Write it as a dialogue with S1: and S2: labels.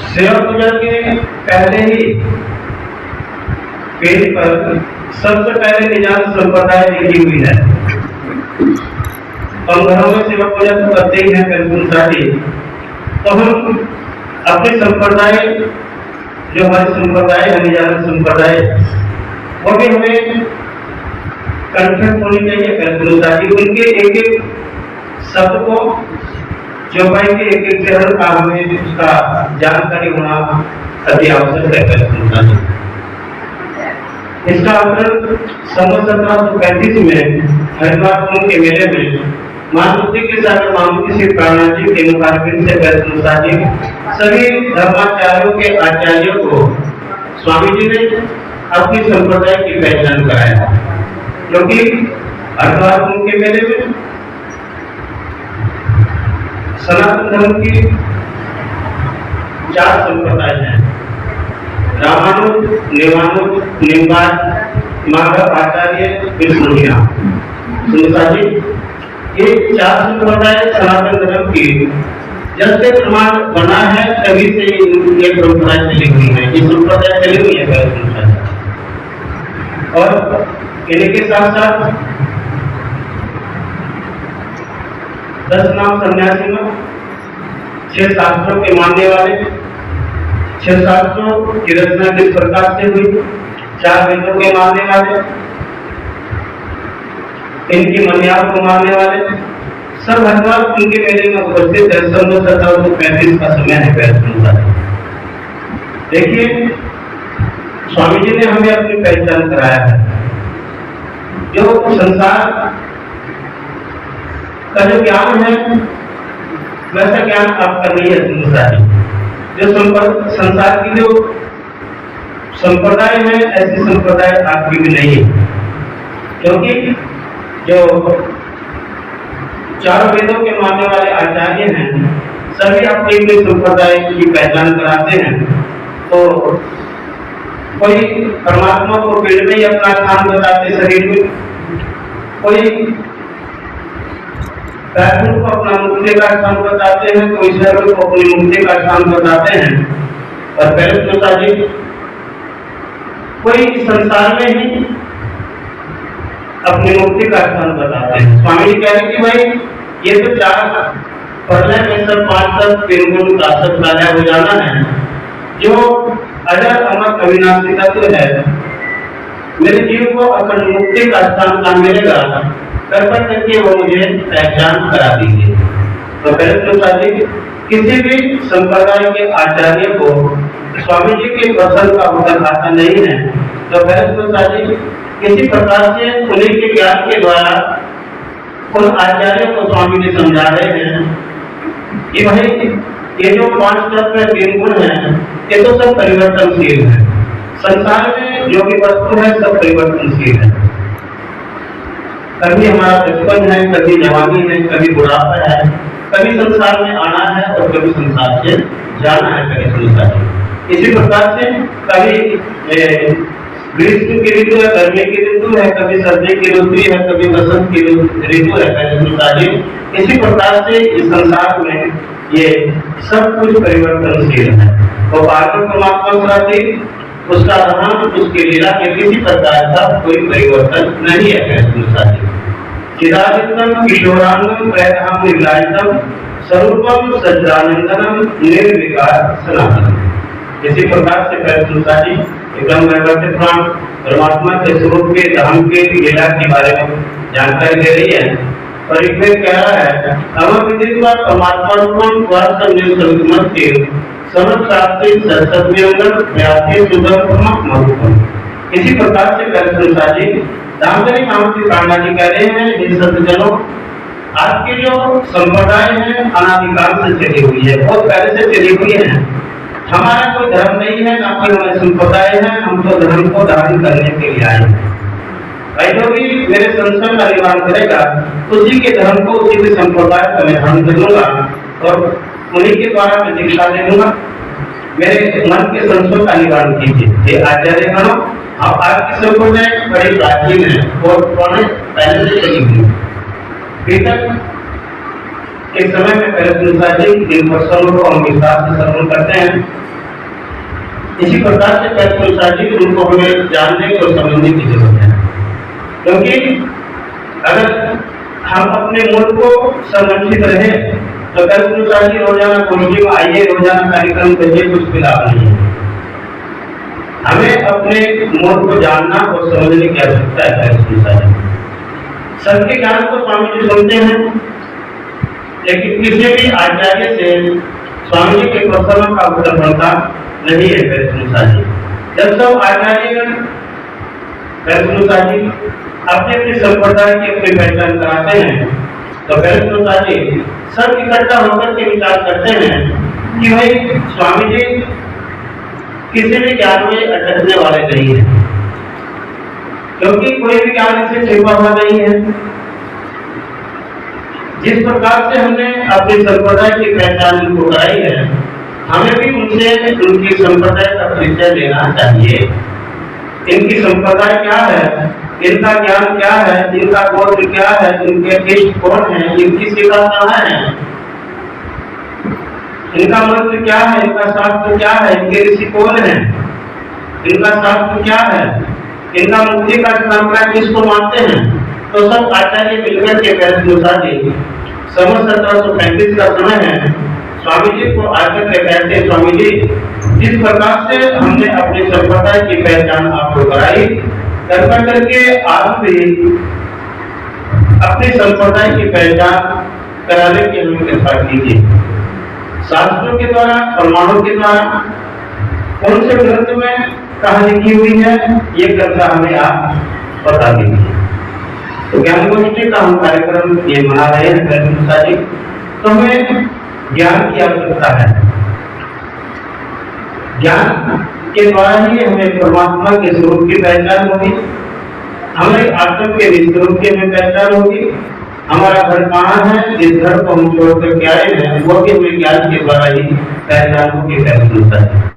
S1: सेवा पूजा के पहले ही पेज पर सबसे पहले निजात संप्रदाय लिखी हुई है। हम घरों में सेवा पूजा तो करते ही हैं कर्मचारी, तो हम अपने संप्रदाय जो हमारे संप्रदाय है निजात संप्रदाय, वो भी हमें कंठस्थ होनी चाहिए कर्मचारी। उनके एक एक शब्द को चौपाई के एक एक चरण का हमें उसका जानकारी होना अति आवश्यक है कर्मचारी। इसका अवतरण सन 1735 में हरिद्वार कुंभ के मेले में महामुक्ति के साथ महामुक्ति श्री प्राणाजी के मुखारबिंद से कर्मचारी सभी धर्माचार्यों के आचार्यों को स्वामी जी ने अपनी संप्रदाय की पहचान कराया, क्योंकि हरिद्वार कुंभ के मेले में सनातन धर्म की 4 संप्रदाय हैं, रामानुज, निवानुज, निम्बार्क, माधव आचार्य, विष्णुनिया। जी ये 4 संप्रदाय सनातन धर्म की जब से प्रमाण बना है तभी से ये परंपराएं चली हुई है, ये संप्रदाय चली हुई है। और इनके साथ साथ 10 नाम सन्यासी में 6 शास्त्रों के मानने वाले, 6 शास्त्रों की रचना किस प्रकार से हुई, 4 वेदों के मानने वाले, इनकी मन्याओं को मानने वाले सब हरिद्वार उनके मेले में उपस्थित है। सन 1735 का समय है पहचान। देखिए स्वामी जी ने हमें अपनी पहचान कराया है। जो संसार का जो ज्ञान है वैसा ज्ञान आपका नहीं है संसारी। जो संसार की जो संप्रदाय है ऐसी संप्रदाय आपकी भी नहीं है, क्योंकि जो 4 वेदों के मानने वाले आचार्य हैं सभी अपने अपने संप्रदाय की पहचान कराते हैं। तो कोई परमात्मा को पेड़ में ही अपना स्थान बताते शरीर में, कोई बैकुंठ को अपना मुक्ति का स्थान बताते हैं, कोई स्वर्ग को अपनी मुक्ति का स्थान बताते हैं। और पहले जी कोई संसार में ही अपनी मुक्ति का स्थान बताते हैं। स्वामी जी कह रहे हैं कि भाई ये तो 4 प्रलय में सब 5 तक 3 गुण शासक राजा हो जाना है, जो अजर अमर अविनाशी तत्व है। मेरे जीव को अखंड मुक्ति का स्थान कहाँ मिलेगा, कृपा करके वो मुझे पहचान करा दीजिए। तो पहले जी किसी भी संप्रदाय के आचार्य को स्वामी जी के प्रसन्न का उत्तर आता नहीं है। तो पहले जी किसी प्रकार से उन्हीं के ज्ञान के द्वारा उन आचार्यों को स्वामी जी समझा रहे हैं कि भाई ये जो 5 तत्व 3 गुण है ये तो सब परिवर्तनशील है। संसार में जो भी वस्तु है सब परिवर्तनशील है। कभी हमारा बचपन है, कभी जवानी है, कभी बुढ़ापा है, कभी संसार में आना है और कभी संसार से जाना है। कभी संसार इसी प्रकार से कभी ग्रीष्म की ऋतु है, गर्मी की ऋतु है, कभी सर्दी की ऋतु है, कभी वसंत की ऋतु है। इसी प्रकार से इस संसार में ये सब कुछ परिवर्तनशील है। तो पार्थिव परमात्मा उसका रहन उसकी लीला में किसी प्रकार का कोई परिवर्तन नहीं है। चिदादित्यम किशोरांगम प्रयतम निर्लायतम स्वरूपम सच्चिदानंदनम निर्विकार सनातनम। इसी प्रकार से जी एकदम व्यवस्थित परमात्मा के स्वरूप के धाम के लीला के बारे में जानकारी दे रही है। और इसमें कह रहा है अमर विदित परमात्मा रूपम वास्तव निर्संगमत्य समस्त शास्त्री सत्संगम व्याप्ति सुधम परमात्मा। इसी प्रकार से कृष्ण जी दामोदरी महामुक्ति प्राणा जी कह रहे हैं इन सत्जनों आपकी जो संप्रदाय है अनादिकाल से चली हुई है, बहुत पहले से चली हुई है। हमारा कोई धर्म नहीं है, ना कोई हमारी संप्रदाय है, हम तो धर्म को धारण करने के लिए आए हैं। भाई जो भी मेरे संसार का निर्माण करेगा उसी के धर्म को उसी के संप्रदाय का मैं धारण कर लूंगा और उन्हीं के द्वारा मैं दीक्षा दे दूंगा। मेरे मन के संशों का निवारण कीजिए। ये आचार्य गणों अब आपकी संप्रदाय बड़ी प्राचीन है और पहले से चली हुई। के समय में पहले जी इन प्रसंगों को हम विस्तार से श्रवण करते हैं। इसी प्रकार से पैथोलॉजी उनको हमें जानने और समझने की जरूरत है, क्योंकि अगर हम अपने मूड को संरक्षित रहे तो पैथोलॉजी रोजाना गोष्ठी में आइए, रोजाना कार्यक्रम करिए, कुछ भी लाभ नहीं है। हमें अपने मूड को जानना और समझने की आवश्यकता है। पैथोलॉजी सबके ज्ञान को स्वामी जी सुनते हैं, लेकिन किसी भी आचार्य से स्वामी जी के प्रश्नों का उत्तर बनता नहीं है। पैथोलॉजी जब सब आचार्य पैथोलॉजी अपने अपने संप्रदाय की अपनी पहचान कराते हैं, तो पैथोलॉजी सब इकट्ठा होकर के विचार करते हैं कि भाई स्वामी जी किसी भी ज्ञान में अटकने वाले नहीं है, क्योंकि कोई भी ज्ञान इसे छिपा हुआ नहीं है। जिस प्रकार से हमने अपने संप्रदाय की पहचान इनको कराई है, हमें भी उनसे उनकी संप्रदाय का परिचय लेना चाहिए। इनकी संप्रदाय क्या है, इनका ज्ञान क्या है, इनका गोत्र क्या है, इनके इष्ट कौन है, इनकी सेवा कहाँ है, इनका मंत्र क्या है, इनका शास्त्र क्या है, इनके ऋषि कौन है, इनका शास्त्र क्या है, इनका मुक्ति का परंपरा किसको मानते हैं। तो सब आचार्य मिलकर के पैथोलॉजी समझ 1735 का समय है, स्वामी जी को आकर के कहते हैं, स्वामी जी जिस प्रकार से हमने अपने संप्रदाय की पहचान आपको कराई, कृपा करके आप भी अपने संप्रदाय की पहचान कराने की हमें कृपा कीजिए। शास्त्रों के द्वारा, प्रमाणों के द्वारा कौन से ग्रंथ में कहा लिखी हुई है, ये कृपया हमें आप बता दीजिए। तो ज्ञान गोष्ठी का हम कार्यक्रम ये मना रहे हैं पैथोलॉजी, तो हमें ज्ञान की आवश्यकता है। ज्ञान के द्वारा ही हमें परमात्मा के स्वरूप की पहचान होगी, हमें आत्मा के स्वरूप की हमें पहचान होगी। हमारा घर कहाँ है, जिस घर को हम छोड़ कर के आए हैं, वो भी हमें ज्ञान के द्वारा ही पहचान होगी। पैथोलॉजी